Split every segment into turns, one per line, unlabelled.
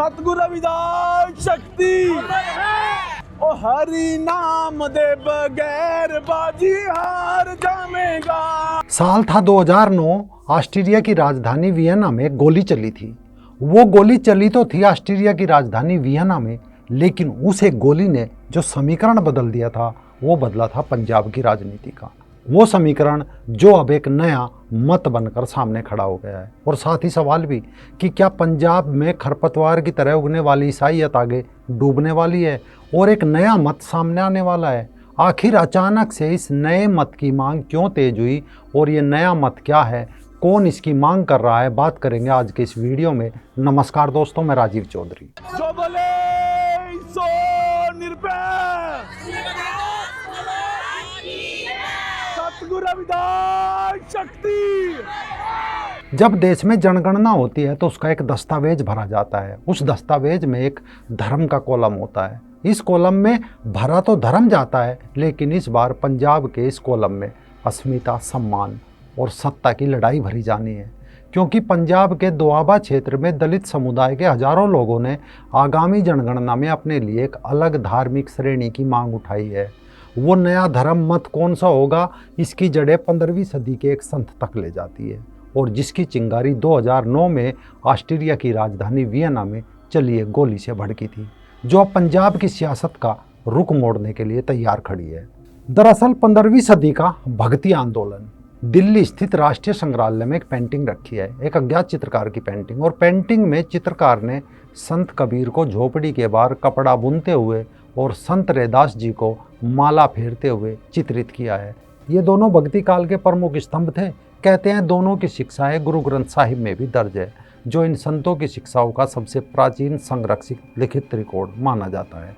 सतगुरु रविदास शक्ति ओ हरि नाम दे बगैर बाजी हार जामेगा।
साल था 2009। ऑस्ट्रिया की राजधानी वियना में गोली चली थी। वो गोली चली तो थी ऑस्ट्रिया की राजधानी वियना में, लेकिन उस एक गोली ने जो समीकरण बदल दिया था वो बदला था पंजाब की राजनीति का। वो समीकरण जो अब एक नया मत बनकर सामने खड़ा हो गया है। और साथ ही सवाल भी कि क्या पंजाब में खरपतवार की तरह उगने वाली ईसाईयत आगे डूबने वाली है और एक नया मत सामने आने वाला है। आखिर अचानक से इस नए मत की मांग क्यों तेज हुई और ये नया मत क्या है, कौन इसकी मांग कर रहा है, बात करेंगे आज के इस वीडियो में। नमस्कार दोस्तों, मैं राजीव चौधरी।
जो बोले सो निर्भय सतगुरु रविदास शक्ति।
जब देश में जनगणना होती है तो उसका एक दस्तावेज भरा जाता है। उस दस्तावेज में एक धर्म का कॉलम होता है। इस कॉलम में भरा तो धर्म जाता है, लेकिन इस बार पंजाब के इस कॉलम में अस्मिता, सम्मान और सत्ता की लड़ाई भरी जानी है। क्योंकि पंजाब के दोआबा क्षेत्र में दलित समुदाय के हजारों लोगों ने आगामी जनगणना में अपने लिए एक अलग धार्मिक श्रेणी की मांग उठाई है। वो नया धर्म मत कौन सा होगा, इसकी जड़ें 15वीं सदी के एक संत तक ले जाती है और जिसकी चिंगारी 2009 में ऑस्ट्रिया की राजधानी वियना में चली एक गोली से भड़की थी, जो अब पंजाब की सियासत का रुख मोड़ने के लिए तैयार खड़ी है। दरअसल 15वीं सदी का भक्ति आंदोलन। दिल्ली स्थित राष्ट्रीय संग्रहालय में एक पेंटिंग रखी है, एक अज्ञात चित्रकार की पेंटिंग। और पेंटिंग में चित्रकार ने संत कबीर को झोपड़ी के बाहर कपड़ा बुनते हुए और संत रैदास जी को माला फेरते हुए चित्रित किया है। ये दोनों भक्ति काल के प्रमुख स्तंभ थे। कहते हैं दोनों की शिक्षाएं गुरु ग्रंथ साहिब में भी दर्ज है, जो इन संतों की शिक्षाओं का सबसे प्राचीन संरक्षित लिखित रिकॉर्ड माना जाता है।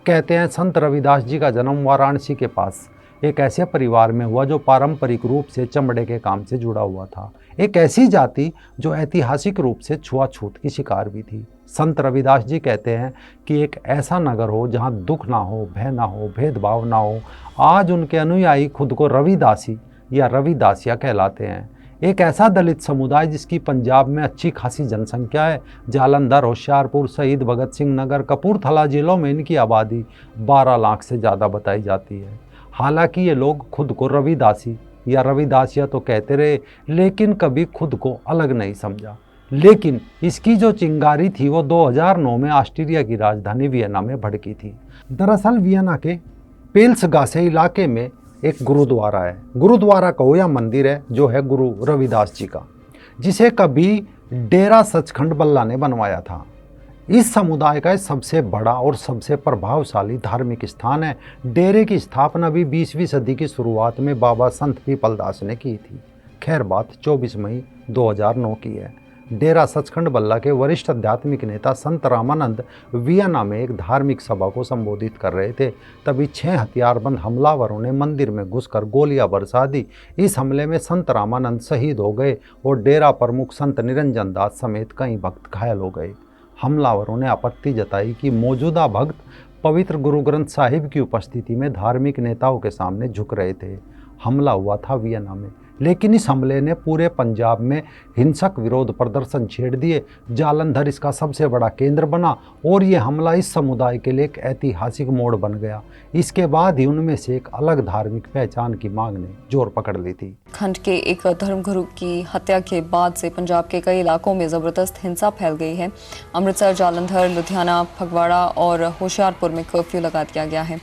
कहते हैं संत रविदास जी का जन्म वाराणसी के पास एक ऐसे परिवार में हुआ जो पारंपरिक रूप से चमड़े के काम से जुड़ा हुआ था, एक ऐसी जाति जो ऐतिहासिक रूप से छुआछूत की शिकार भी थी। संत रविदास जी कहते हैं कि एक ऐसा नगर हो जहां दुख ना हो, भय ना हो, भेदभाव ना हो। आज उनके अनुयायी खुद को रविदासी या रविदासिया कहलाते हैं। एक ऐसा दलित समुदाय जिसकी पंजाब में अच्छी खासी जनसंख्या है। जालंधर, होशियारपुर, शहीद भगत सिंह नगर, कपूरथला जिलों में इनकी आबादी 12 लाख से ज़्यादा बताई जाती है। हालांकि ये लोग खुद को रविदासी या रविदासिया तो कहते रहे, लेकिन कभी खुद को अलग नहीं समझा। लेकिन इसकी जो चिंगारी थी वो 2009 में ऑस्ट्रिया की राजधानी वियना में भड़की थी। दरअसल वियना के पेल्सगासे इलाके में एक गुरुद्वारा है। गुरुद्वारा कहो या मंदिर है, जो है गुरु रविदास जी का, जिसे कभी डेरा सचखंड बल्ला ने बनवाया था। इस समुदाय का सबसे बड़ा और सबसे प्रभावशाली धार्मिक स्थान है। डेरे की स्थापना भी 20वीं सदी की शुरुआत में बाबा संत पीपलदास ने की थी। खैर बात 24 मई 2009 की है। डेरा सचखंड बल्ला के वरिष्ठ आध्यात्मिक नेता संत रामानंद वियना में एक धार्मिक सभा को संबोधित कर रहे थे। तभी 6 हथियारबंद हमलावरों ने मंदिर में घुसकर गोलियां बरसा दी। इस हमले में संत रामानंद शहीद हो गए और डेरा प्रमुख संत निरंजन दास समेत कई भक्त घायल हो गए। हमलावरों ने आपत्ति जताई कि मौजूदा भक्त पवित्र गुरु ग्रंथ साहिब की उपस्थिति में धार्मिक नेताओं के सामने झुक रहे थे। हमला हुआ था वियना में, लेकिन इस हमले ने पूरे पंजाब में हिंसक विरोध प्रदर्शन छेड़ दिए। जालंधर इसका सबसे बड़ा केंद्र बना और ये हमला इस समुदाय के लिए एक ऐतिहासिक मोड़ बन गया। इसके बाद ही उनमें से एक अलग धार्मिक पहचान की मांग ने जोर पकड़ ली थी।
खंड के एक धर्मगुरु की हत्या के बाद से पंजाब के कई इलाकों में जबरदस्त हिंसा फैल गई है। अमृतसर, जालंधर, लुधियाना, फगवाड़ा और होशियारपुर में कर्फ्यू लगा दिया गया है।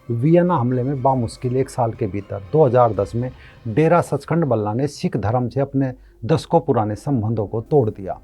वियना हमले में बामुश्किल 1 साल के भीतर 2010 में डेरा सचखंड बल्ला ने सिख धर्म से अपने दशकों पुराने संबंधों को तोड़ दिया।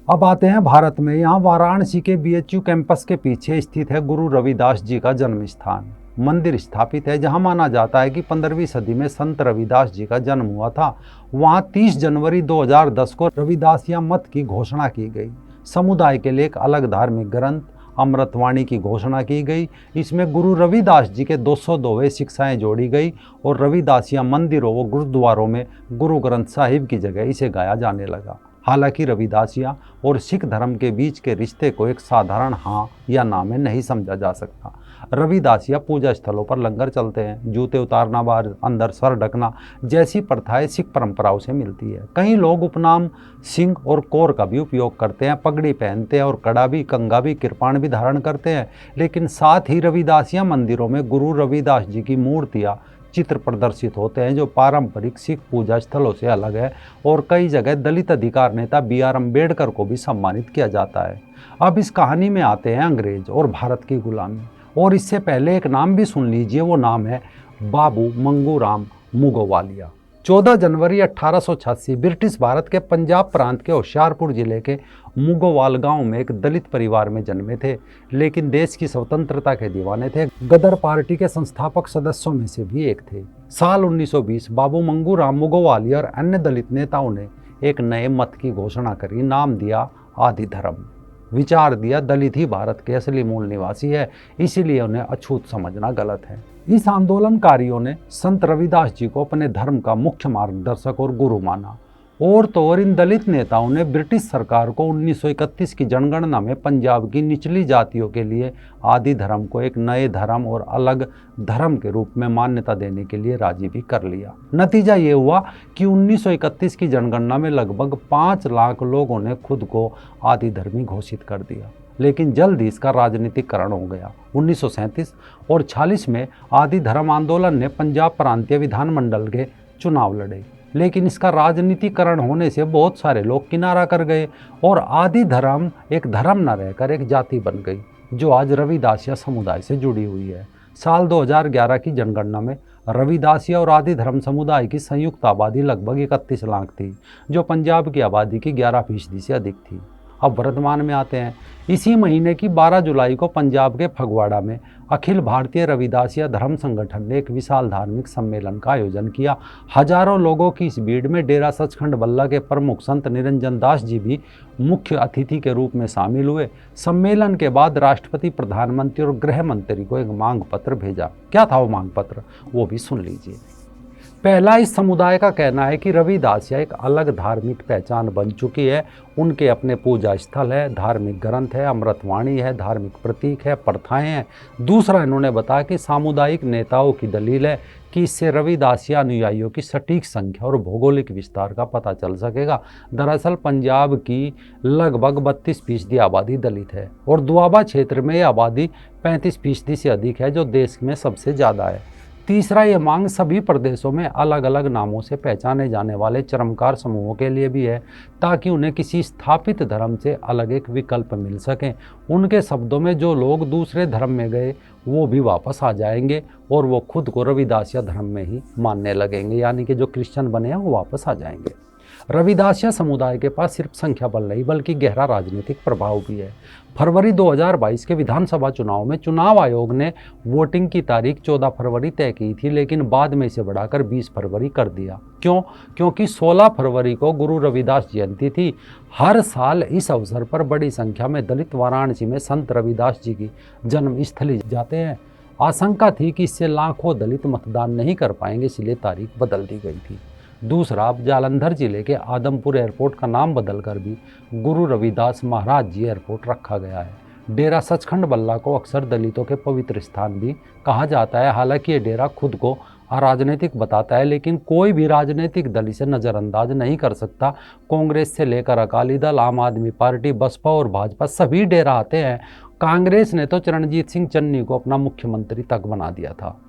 अब आते हैं भारत में। यहाँ वाराणसी के BHU कैंपस के पीछे स्थित है गुरु रविदास जी का जन्म स्थान। मंदिर स्थापित है जहाँ माना जाता है कि 15वीं सदी में संत रविदास जी का जन्म हुआ था। वहाँ 30 जनवरी 2010 को रविदासिया मत की घोषणा की गई। समुदाय के लिए एक अलग धार्मिक ग्रंथ अमृतवाणी की घोषणा की गई। इसमें गुरु रविदास जी के 202वें शिक्षाएं जोड़ी गई और रविदासिया मंदिरों व गुरुद्वारों में गुरु ग्रंथ साहिब की जगह इसे गाया जाने लगा। हालांकि रविदासिया और सिख धर्म के बीच के रिश्ते को एक साधारण हाँ या ना में नहीं समझा जा सकता। रविदासिया पूजा स्थलों पर लंगर चलते हैं, जूते उतारना, बाहर अंदर सर ढकना जैसी प्रथाएं सिख परंपराओं से मिलती है। कई लोग उपनाम सिंह और कौर का भी उपयोग करते हैं, पगड़ी पहनते हैं और कड़ा भी, कंगा भी, कृपाण भी धारण करते हैं। लेकिन साथ ही रविदासिया मंदिरों में गुरु रविदास जी की मूर्तियाँ, चित्र प्रदर्शित होते हैं जो पारंपरिक सिख पूजा स्थलों से अलग है। और कई जगह दलित अधिकार नेता BR अम्बेडकर को भी सम्मानित किया जाता है। अब इस कहानी में आते हैं अंग्रेज और भारत की गुलामी। और इससे पहले एक नाम भी सुन लीजिए, वो नाम है बाबू मंगूराम मुगोवालिया। 14 जनवरी 1886 ब्रिटिश भारत के पंजाब प्रांत के होशियारपुर जिले के मुगोवाल गांव में एक दलित परिवार में जन्मे थे, लेकिन देश की स्वतंत्रता के दीवाने थे। गदर पार्टी के संस्थापक सदस्यों में से भी एक थे। साल 1920 बाबू मंगूराम मुगोवालिया और अन्य दलित नेताओं ने एक नए मत की घोषणा करी। नाम दिया आदि धर्म। विचार दिया दलित ही भारत के असली मूल निवासी है, इसीलिए उन्हें अछूत समझना गलत है। इस आंदोलनकारियों ने संत रविदास जी को अपने धर्म का मुख्य मार्गदर्शक और गुरु माना। और तो और इन दलित नेताओं ने ब्रिटिश सरकार को 1931 की जनगणना में पंजाब की निचली जातियों के लिए आदि धर्म को एक नए धर्म और अलग धर्म के रूप में मान्यता देने के लिए राजी भी कर लिया। नतीजा ये हुआ कि 1931 की जनगणना में लगभग 5 लाख लोगों ने खुद को आदि धर्मी घोषित कर दिया। लेकिन जल्द ही इसका राजनीतिकरण हो गया। 1937 और 46 में आदि धर्म आंदोलन ने पंजाब प्रांतीय विधानमंडल के चुनाव लड़े, लेकिन इसका राजनीतिकरण होने से बहुत सारे लोग किनारा कर गए और आदि धर्म एक धर्म न रहकर एक जाति बन गई, जो आज रविदासिया समुदाय से जुड़ी हुई है। साल 2011 की जनगणना में रविदासिया और आदि धर्म समुदाय की संयुक्त आबादी लगभग 31 लाख थी, जो पंजाब की आबादी की 11% से अधिक थी। अब वर्तमान में आते हैं। इसी महीने की 12 जुलाई को पंजाब के फगवाड़ा में अखिल भारतीय रविदासिया धर्म संगठन ने एक विशाल धार्मिक सम्मेलन का आयोजन किया। हजारों लोगों की इस भीड़ में डेरा सचखंड बल्ला के प्रमुख संत निरंजन दास जी भी मुख्य अतिथि के रूप में शामिल हुए। सम्मेलन के बाद राष्ट्रपति, प्रधानमंत्री और गृह मंत्री को एक मांग पत्र भेजा। क्या था वो मांग पत्र, वो भी सुन लीजिए। पहला, इस समुदाय का कहना है कि रविदासिया एक अलग धार्मिक पहचान बन चुकी है। उनके अपने पूजा स्थल है, धार्मिक ग्रंथ है, अमृतवाणी है, धार्मिक प्रतीक है, प्रथाएं हैं। दूसरा, इन्होंने बताया कि सामुदायिक नेताओं की दलील है कि इससे रविदासिया अनुयायियों की सटीक संख्या और भौगोलिक विस्तार का पता चल सकेगा। दरअसल पंजाब की लगभग 32% आबादी दलित है और दुआबा क्षेत्र में यह आबादी 35% से अधिक है, जो देश में सबसे ज़्यादा है। तीसरा, ये मांग सभी प्रदेशों में अलग अलग नामों से पहचाने जाने वाले चरमकार समूहों के लिए भी है, ताकि उन्हें किसी स्थापित धर्म से अलग एक विकल्प मिल सके। उनके शब्दों में, जो लोग दूसरे धर्म में गए वो भी वापस आ जाएंगे और वो खुद को रविदासिया धर्म में ही मानने लगेंगे, यानी कि जो क्रिश्चियन बने हैं वो वापस आ जाएंगे। रविदासिया समुदाय के पास सिर्फ संख्या बल नहीं बल्कि गहरा राजनीतिक प्रभाव भी है। फरवरी 2022 के विधानसभा चुनाव में चुनाव आयोग ने वोटिंग की तारीख 14 फरवरी तय की थी, लेकिन बाद में इसे बढ़ाकर 20 फरवरी कर दिया। क्यों? क्योंकि 16 फरवरी को गुरु रविदास जयंती थी। हर साल इस अवसर पर बड़ी संख्या में दलित वाराणसी में संत रविदास जी की जन्मस्थली जाते हैं। आशंका थी कि इससे लाखों दलित मतदान नहीं कर पाएंगे, इसलिए तारीख बदल दी गई थी। दूसरा, अब जालंधर जिले के आदमपुर एयरपोर्ट का नाम बदलकर भी गुरु रविदास महाराज जी एयरपोर्ट रखा गया है। डेरा सचखंड बल्ला को अक्सर दलितों के पवित्र स्थान भी कहा जाता है। हालांकि ये डेरा खुद को अराजनीतिक बताता है, लेकिन कोई भी राजनीतिक दल इसे नज़रअंदाज नहीं कर सकता। कांग्रेस से लेकर अकाली दल, आम आदमी पार्टी, बसपा और भाजपा सभी डेरा आते हैं। कांग्रेस ने तो चरणजीत सिंह चन्नी को अपना मुख्यमंत्री तक बना दिया था।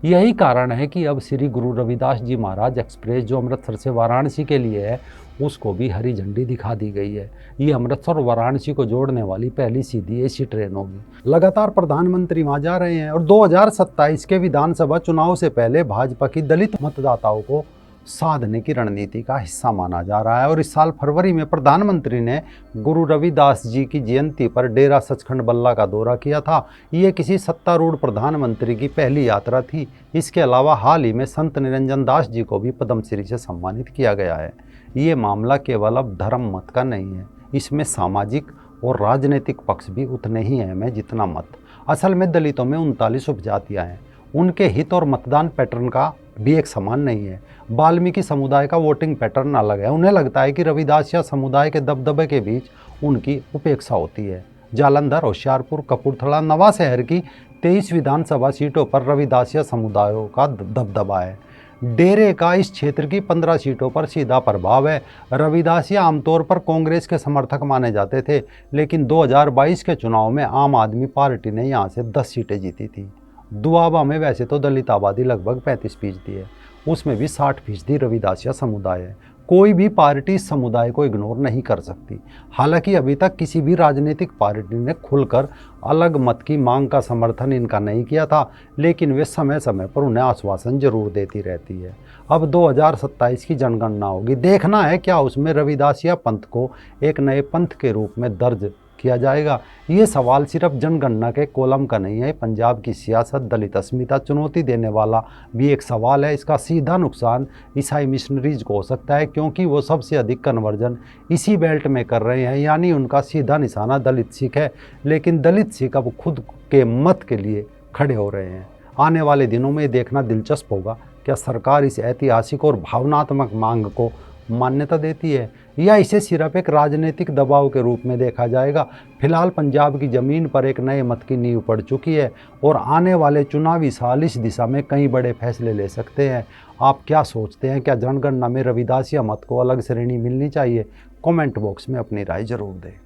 यही कारण है कि अब श्री गुरु रविदास जी महाराज एक्सप्रेस, जो अमृतसर से वाराणसी के लिए है, उसको भी हरी झंडी दिखा दी गई है। ये अमृतसर और वाराणसी को जोड़ने वाली पहली सीधी एसी ट्रेन होगी। लगातार प्रधानमंत्री वहाँ जा रहे हैं और 2027 के विधानसभा चुनाव से पहले भाजपा की दलित मतदाताओं को साधने की रणनीति का हिस्सा माना जा रहा है। और इस साल फरवरी में प्रधानमंत्री ने गुरु रविदास जी की जयंती पर डेरा सचखंड बल्ला का दौरा किया था। ये किसी सत्तारूढ़ प्रधानमंत्री की पहली यात्रा थी। इसके अलावा हाल ही में संत निरंजन दास जी को भी पद्मश्री से सम्मानित किया गया है। ये मामला केवल अब धर्म मत का नहीं है, इसमें सामाजिक और राजनीतिक पक्ष भी उतने ही अहम है जितना मत। असल में दलितों में 39 उपजातियाँ हैं। उनके हित और मतदान पैटर्न का भी एक समान नहीं है। वाल्मीकि समुदाय का वोटिंग पैटर्न अलग है। उन्हें लगता है कि रविदासिया समुदाय के दबदबे के बीच उनकी उपेक्षा होती है। जालंधर, होशियारपुर, कपूरथला, नवाशहर की 23 विधानसभा सीटों पर रविदासिया समुदायों का दबदबा है। डेरे का इस क्षेत्र की 15 सीटों पर सीधा प्रभाव है। रविदासिया आमतौर पर कांग्रेस के समर्थक माने जाते थे, लेकिन 2022 के चुनाव में आम आदमी पार्टी ने यहाँ से 10 सीटें जीती थी। दुआबा में वैसे तो दलित आबादी लगभग 35% है, उसमें भी 60% रविदासिया समुदाय है। कोई भी पार्टी इस समुदाय को इग्नोर नहीं कर सकती। हालांकि अभी तक किसी भी राजनीतिक पार्टी ने खुलकर अलग मत की मांग का समर्थन इनका नहीं किया था, लेकिन वे समय समय पर उन्हें आश्वासन जरूर देती रहती है। अब 2027 की जनगणना होगी, देखना है क्या उसमें रविदासिया पंथ को एक नए पंथ के रूप में दर्ज किया जाएगा। ये सवाल सिर्फ जनगणना के कॉलम का नहीं है, पंजाब की सियासत, दलित अस्मिता चुनौती देने वाला भी एक सवाल है। इसका सीधा नुकसान ईसाई मिशनरीज को हो सकता है, क्योंकि वो सबसे अधिक कन्वर्जन इसी बेल्ट में कर रहे हैं, यानी उनका सीधा निशाना दलित सिख है। लेकिन दलित सिख अब खुद के मत के लिए खड़े हो रहे हैं। आने वाले दिनों में देखना दिलचस्प होगा, क्या सरकार इस ऐतिहासिक और भावनात्मक मांग को मान्यता देती है या इसे सिर्फ एक राजनीतिक दबाव के रूप में देखा जाएगा। फिलहाल पंजाब की ज़मीन पर एक नए मत की नींव पड़ चुकी है और आने वाले चुनावी साल इस दिशा में कई बड़े फैसले ले सकते हैं। आप क्या सोचते हैं, क्या जनगणना में रविदासिया मत को अलग श्रेणी मिलनी चाहिए? कमेंट बॉक्स में अपनी राय जरूर दें।